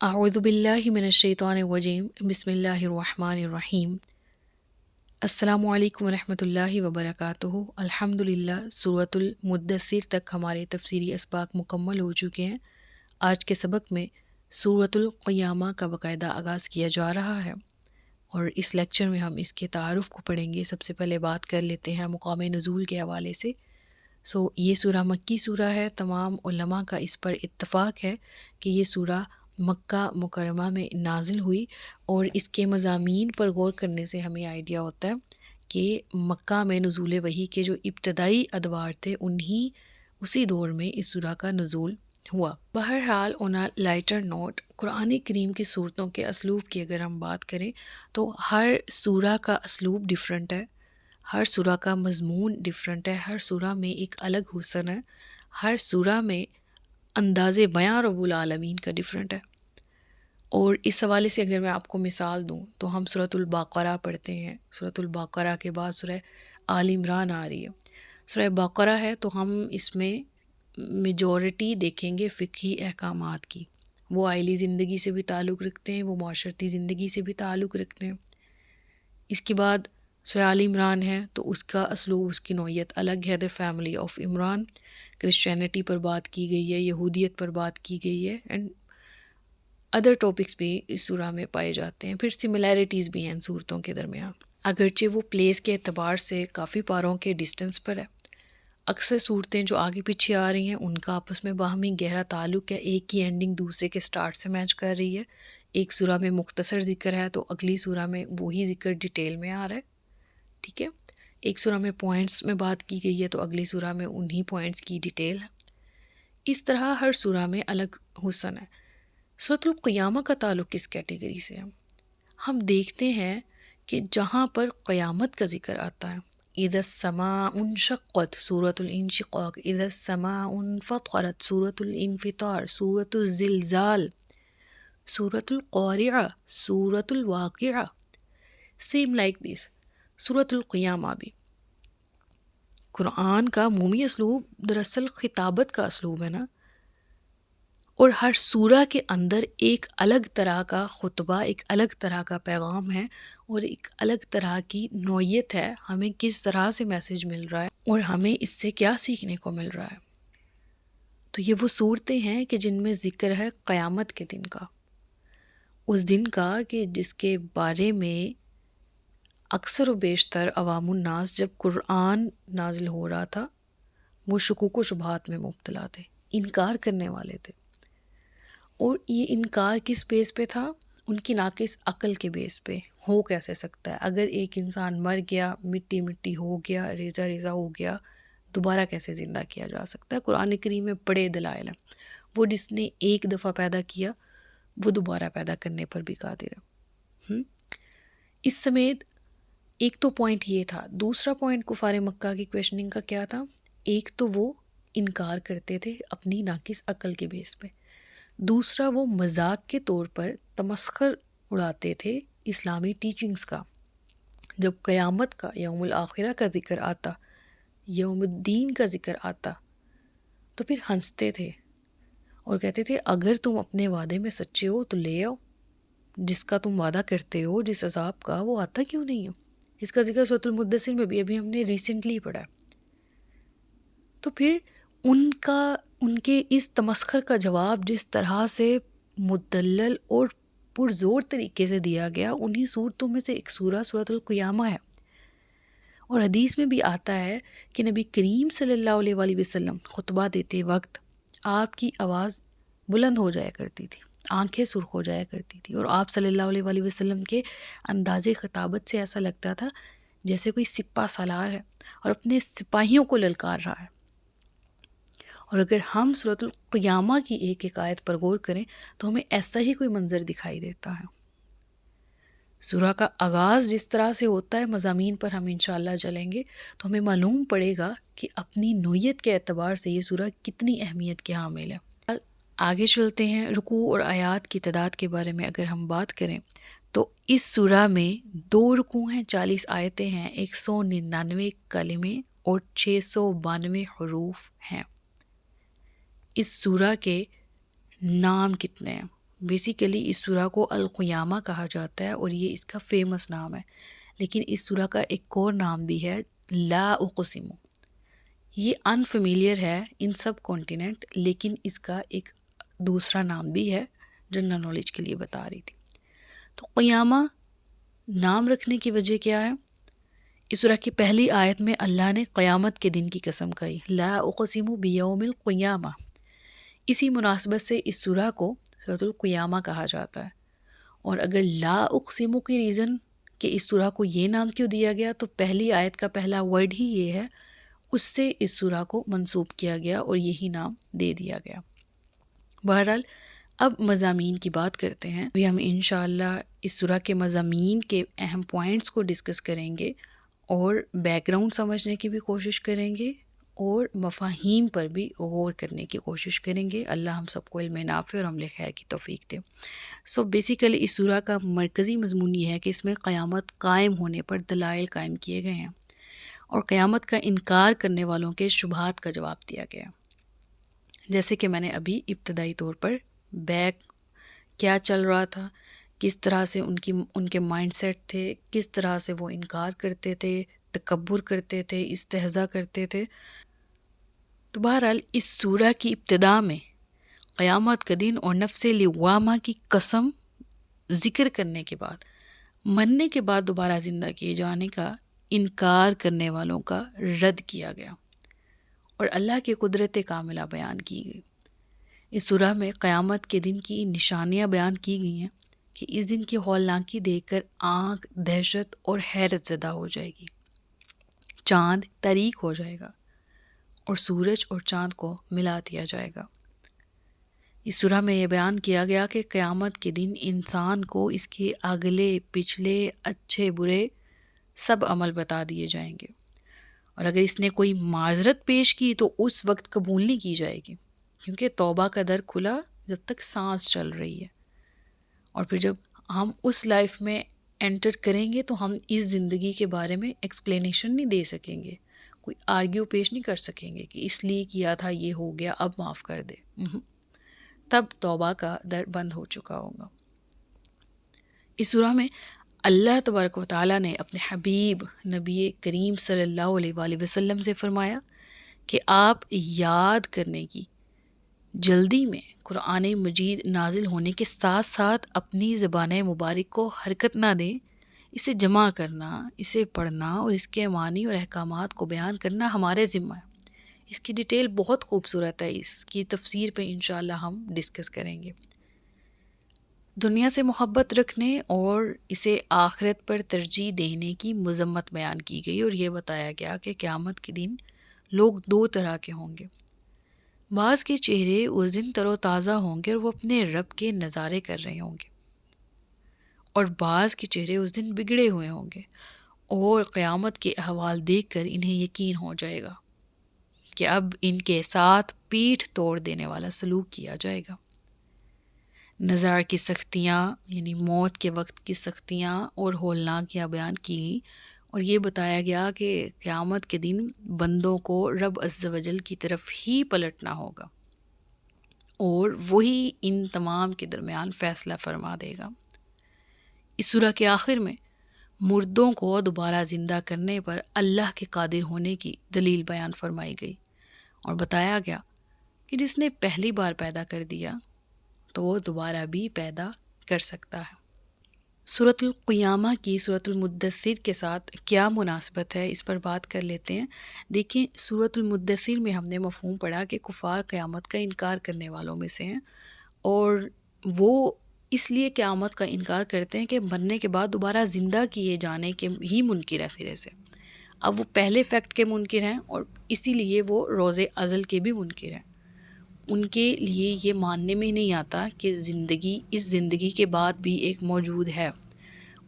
अऊज़ु बिल्लाहि मिनश्शैतानिर्रजीम बिस्मिल्लाहिर्रहमानिर्रहीम। अस्सलामु अलैकुम वरहमतुल्लाहि वबरकातुहू। अल्हम्दुलिल्लाह सूरतुल मुद्दस्सिर तक हमारे तफसीरी असबाक मुकम्मल हो चुके हैं। आज के सबक में सूरतुल क़ियामा का बाकायदा आगाज़ किया जा रहा है और इस लेक्चर में हम इसके तारुफ़ को पढ़ेंगे। सबसे पहले बात कर लेते हैं मुक़ाम नुज़ूल के हवाले से। ये सूरा मक्की सूरा है। तमाम उलमा का इस पर इत्तफ़ाक़ है कि ये सूरा मक्का मुकरमा में नाजिल हुई और इसके मज़ामीन पर गौर करने से हमें आइडिया होता है कि मक्का में नुज़ूल वही के जो इब्तदाई अदवार थे उसी दौर में इस सूरा का नुज़ूल हुआ। बहरहाल on a lighter note, Quran Kareem की सूरतों के असलूब की अगर हम बात करें तो हर सूरा का असलूब डिफरेंट है, हर सूरा का मज़मून डिफरेंट है, हर सूरा में एक अलग हुस्न है, हर सूरा में अंदाज़े बयां रब्बुल आलमीन का डिफरेंट है। और इस हवाले से अगर मैं आपको मिसाल दूं तो हम सूरतुल बक़रा पढ़ते हैं, सूरतुल बक़रा के बाद सूरह आल इमरान आ रही है। सूरह बक़रा है तो हम इसमें मेजॉरिटी देखेंगे फ़िक़ही अहकामात की। वो आइली ज़िंदगी से भी ताल्लुक़ रखते हैं, वो माशरती ज़िंदगी से भी ताल्लुक़ रखते हैं। इसके बाद सूरह आल इमरान है तो उसका असलूब, उसकी नौइयत अलग है। The family of Imran, Christianity पर बात की गई है, यहूदियत पर बात की गई है एंड अदर टॉपिक्स भी इस सूरा में पाए जाते हैं। फिर सिमिलैरिटीज़ भी हैं इन सूरतों के दरमियान, अगरचे वो प्लेस के एतबार से काफ़ी पारों के डिस्टेंस पर है। अक्सर सूरतें जो आगे पीछे आ रही हैं उनका आपस में बाहमी गहरा ताल्लुक़ है, एक की एंडिंग दूसरे के स्टार्ट से मैच कर रही है। एक सूरा में मुख्तसर ज़िक्र है तो अगली सूरा में वही ज़िक्र डिटेल में आ रहा है, ठीक है। एक सूरा में पॉइंट्स में बात की गई है तो अगली सूरा में उन्हीं पॉइंट्स की डिटेल है। इस तरह हर सूरा में अलग हुस्न है। सूरतुल क़ियामा का ताल्लुक़ किस कैटेगरी से है? हम देखते हैं कि जहाँ पर क़यामत का ज़िक्र आता है, इज़ा समाउ इंशक़्क़त सूरतुल इंशिक़ाक़, इज़ा समाउ इंफ़तरत सूरतुल इंफ़ितार, सूरतुल ज़िलज़ाल, सूरतुल क़ारिअह, सूरतुल वाक़िअह। सेम लाइक दिस सूरतुल क़ियामा भी। कुरान का उमूमी असलूब दरअसल खिताबत का असलूब है ना, और हर सूरा के अंदर एक अलग तरह का खुतबा, एक अलग तरह का पैगाम है और एक अलग तरह की नौइयत है। हमें किस तरह से मैसेज मिल रहा है और हमें इससे क्या सीखने को मिल रहा है। तो ये वो सूरतें हैं कि जिनमें ज़िक्र है क़यामत के दिन का, उस दिन का कि जिसके बारे में अक्सर व बेशतर अवामुन नास जब कुरान नाजिल हो रहा था वो शुकूक व शुबहात में मुब्तला थे, इनकार करने वाले थे। और ये इनकार किस बेस पे था? उनकी नाकिस अक्ल के बेस पे। हो कैसे सकता है? अगर एक इंसान मर गया, मिट्टी मिट्टी हो गया, रेज़ा रेज़ा हो गया, दोबारा कैसे ज़िंदा किया जा सकता है? कुरान करीम में बड़े दलाइल हैं। वो जिसने एक दफ़ा पैदा किया वो दोबारा पैदा करने पर भी कादिर है। इस समेत एक तो पॉइंट ये था। दूसरा पॉइंट कुफार मक्का की क्वेश्चनिंग का क्या था? एक तो वो इनकार करते थे अपनी नाकिस अक्ल के बेस पे, दूसरा वो मजाक के तौर पर तमस्खर उड़ाते थे इस्लामी टीचिंग्स का। जब क़यामत का, यौमुल आखिरा का ज़िक्र आता, यौमुद्दीन का ज़िक्र आता तो फिर हंसते थे और कहते थे अगर तुम अपने वादे में सच्चे हो तो ले आओ, जिसका तुम वादा करते हो जिस अज़ाब का, वो आता क्यों नहीं है? इसका ज़िक्र सूरतुल मुद्दस्सिर में भी अभी हमने रिसेंटली पढ़ा। तो फिर उनके इस तमस्खर का जवाब जिस तरह से मुदल्लल और पुरज़ोर तरीके से दिया गया, उन्हीं सूरतों में से एक सूरा सूरतुल क़ियामा है। और हदीस में भी आता है कि नबी करीम सल्लल्लाहु अलैहि वसल्लम खुतबा देते वक्त आपकी आवाज़ बुलंद हो जाया करती थी, आंखें सुर्ख हो जाया करती थी, और आप सल्लल्लाहु अलैहि वसल्लम के अंदाज़े खिताबत से ऐसा लगता था जैसे कोई सिपा सालार है और अपने सिपाहियों को ललकार रहा है। और अगर हम सूरतुल क़ियामा की एक एक आयत पर गौर करें तो हमें ऐसा ही कोई मंज़र दिखाई देता है। सूरा का आगाज़ जिस तरह से होता है, मज़ामीन पर हम इंशाअल्लाह चलेंगे तो हमें मालूम पड़ेगा कि अपनी नौइयत के एतबार से ये सूरा कितनी अहमियत के हामिल है। आगे चलते हैं। रुकू और आयात की तादाद के बारे में अगर हम बात करें तो इस सूरा में 2 रुकू हैं, 40 आयतें हैं, 199 कलिमे और 692 हरूफ हैं। इस सूरा के नाम कितने हैं? بیسیکلی اس سورہ کو القیامہ کہا جاتا ہے اور یہ اس کا فیمس نام ہے، لیکن اس سورہ کا ایک اور نام بھی ہے لا اقسم۔ یہ انفیمیلیئر ہے ان سب کانٹیننٹ، لیکن اس کا ایک دوسرا نام بھی ہے، جنرل نالج کے لیے بتا رہی تھی۔ تو قیامہ نام رکھنے کی وجہ کیا ہے؟ اس سورہ کی پہلی آیت میں اللہ نے قیامت کے دن کی قسم کہی، لا اقسم بیوم القیامہ۔ اسی مناسبت سے اس سورہ کو سورۃ القیامہ کہا جاتا ہے۔ اور اگر لا اقسم کی ریزن کہ اس سورہ کو یہ نام کیوں دیا گیا، تو پہلی آیت کا پہلا ورڈ ہی یہ ہے، اس سے اس سورہ کو منسوب کیا گیا اور یہی نام دے دیا گیا۔ بہرحال اب مضامین کی بات کرتے ہیں۔ ابھی ہم انشاءاللہ اس سورہ کے مضامین کے اہم پوائنٹس کو ڈسکس کریں گے اور بیک گراؤنڈ سمجھنے کی بھی کوشش کریں گے اور مفاہیم پر بھی غور کرنے کی کوشش کریں گے۔ اللہ ہم سب کو علم نافع اور عمل خیر کی توفیق دے۔ سو بیسیکلی اس سورہ کا مرکزی مضمون یہ ہے کہ اس میں قیامت قائم ہونے پر دلائل قائم کیے گئے ہیں اور قیامت کا انکار کرنے والوں کے شبہات کا جواب دیا گیا۔ جیسے کہ میں نے ابھی ابتدائی طور پر بیک کیا چل رہا تھا، کس طرح سے ان کے مائنڈ سیٹ تھے، کس طرح سے وہ انکار کرتے تھے، تکبر کرتے تھے، استہزاء کرتے تھے۔ تو بہرحال اس سورہ کی ابتدا میں قیامت کا دن اور نفس لوامہ کی قسم ذکر کرنے کے بعد، مرنے کے بعد دوبارہ زندہ کیے جانے کا انکار کرنے والوں کا رد کیا گیا اور اللہ کی قدرت کاملہ بیان کی گئی۔ اس سورہ میں قیامت کے دن کی نشانیاں بیان کی گئی ہیں کہ اس دن کی ہولناکی دیکھ کر آنکھ دہشت اور حیرت زدہ ہو جائے گی، چاند تاریک ہو جائے گا اور سورج اور چاند کو ملا دیا جائے گا۔ اس سورہ میں یہ بیان کیا گیا کہ قیامت کے دن انسان کو اس کے اگلے پچھلے اچھے برے سب عمل بتا دیے جائیں گے، اور اگر اس نے کوئی معذرت پیش کی تو اس وقت قبول نہیں کی جائے گی، کیونکہ توبہ کا در کھلا جب تک سانس چل رہی ہے، اور پھر جب ہم اس لائف میں انٹر کریں گے تو ہم اس زندگی کے بارے میں ایکسپلینیشن نہیں دے سکیں گے، کوئی آرگیو پیش نہیں کر سکیں گے کہ اس لیے کیا تھا، یہ ہو گیا، اب معاف کر دے۔ تب توبہ کا در بند ہو چکا ہوگا۔ اس سورہ میں اللہ تبارک و تعالیٰ نے اپنے حبیب نبی کریم صلی اللہ علیہ وآلہ وسلم سے فرمایا کہ آپ یاد کرنے کی جلدی میں قرآن مجید نازل ہونے کے ساتھ ساتھ اپنی زبان مبارک کو حرکت نہ دیں، اسے جمع کرنا، اسے پڑھنا اور اس کے معنی اور احکامات کو بیان کرنا ہمارے ذمہ ہے۔ اس کی ڈیٹیل بہت خوبصورت ہے، اس کی تفسیر پہ انشاءاللہ ہم ڈسکس کریں گے۔ دنیا سے محبت رکھنے اور اسے آخرت پر ترجیح دینے کی مذمت بیان کی گئی اور یہ بتایا گیا کہ قیامت کے دن لوگ دو طرح کے ہوں گے۔ بعض کے چہرے اس دن تر و تازہ ہوں گے اور وہ اپنے رب کے نظارے کر رہے ہوں گے، اور بعض کے چہرے اس دن بگڑے ہوئے ہوں گے اور قیامت کے احوال دیکھ کر انہیں یقین ہو جائے گا کہ اب ان کے ساتھ پیٹھ توڑ دینے والا سلوک کیا جائے گا۔ نظار کی سختیاں یعنی موت کے وقت کی سختیاں اور ہولناکیاں بیان کی گئیں، اور یہ بتایا گیا کہ قیامت کے دن بندوں کو رب عز و جل کی طرف ہی پلٹنا ہوگا اور وہی ان تمام کے درمیان فیصلہ فرما دے گا۔ اس سورہ کے آخر میں مردوں کو دوبارہ زندہ کرنے پر اللہ کے قادر ہونے کی دلیل بیان فرمائی گئی اور بتایا گیا کہ جس نے پہلی بار پیدا کر دیا تو وہ دوبارہ بھی پیدا کر سکتا ہے۔ سورۃ القیامہ کی سورۃ المدثر کے ساتھ کیا مناسبت ہے، اس پر بات کر لیتے ہیں۔ دیکھیں، سورۃ المدثر میں ہم نے مفہوم پڑھا کہ کفار قیامت کا انکار کرنے والوں میں سے ہیں، اور وہ اس لیے قیامت کا انکار کرتے ہیں کہ مرنے کے بعد دوبارہ زندہ کیے جانے کے ہی منکر ہے سرے سے۔ اب وہ پہلے فیکٹ کے منکر ہیں اور اسی لیے وہ روز ازل کے بھی منکر ہیں۔ ان کے لیے یہ ماننے میں نہیں آتا کہ زندگی اس زندگی کے بعد بھی ایک موجود ہے،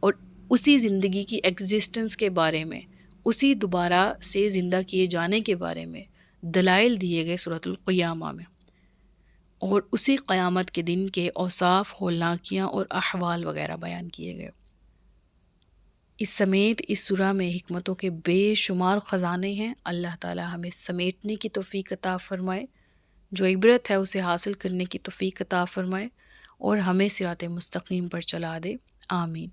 اور اسی زندگی کی ایگزسٹنس کے بارے میں، اسی دوبارہ سے زندہ کیے جانے کے بارے میں دلائل دیے گئے سورۃ القیامہ میں، اور اسی قیامت کے دن کے اوصاف، ہولناکیاں اور احوال وغیرہ بیان کیے گئے۔ اس سمیت اس سورہ میں حکمتوں کے بے شمار خزانے ہیں۔ اللہ تعالی ہمیں سمیٹنے کی توفیق عطا فرمائے، جو عبرت ہے اسے حاصل کرنے کی توفیق عطا فرمائے، اور ہمیں صراط مستقیم پر چلا دے، آمین۔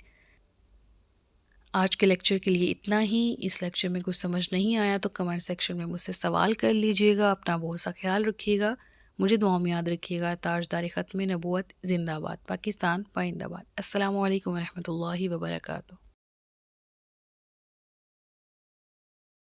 آج کے لیکچر کے لیے اتنا ہی۔ اس لیکچر میں کچھ سمجھ نہیں آیا تو کمنٹ سیکشن میں مجھ سے سوال کر لیجئے گا۔ اپنا بہت سا خیال رکھیے گا، مجھے دعاؤں میں یاد رکھیے گا۔ تاجدار ختم نبوت زندہ باد، پاکستان پائندہ باد۔ السلام علیکم ورحمۃ اللہ وبرکاتہ۔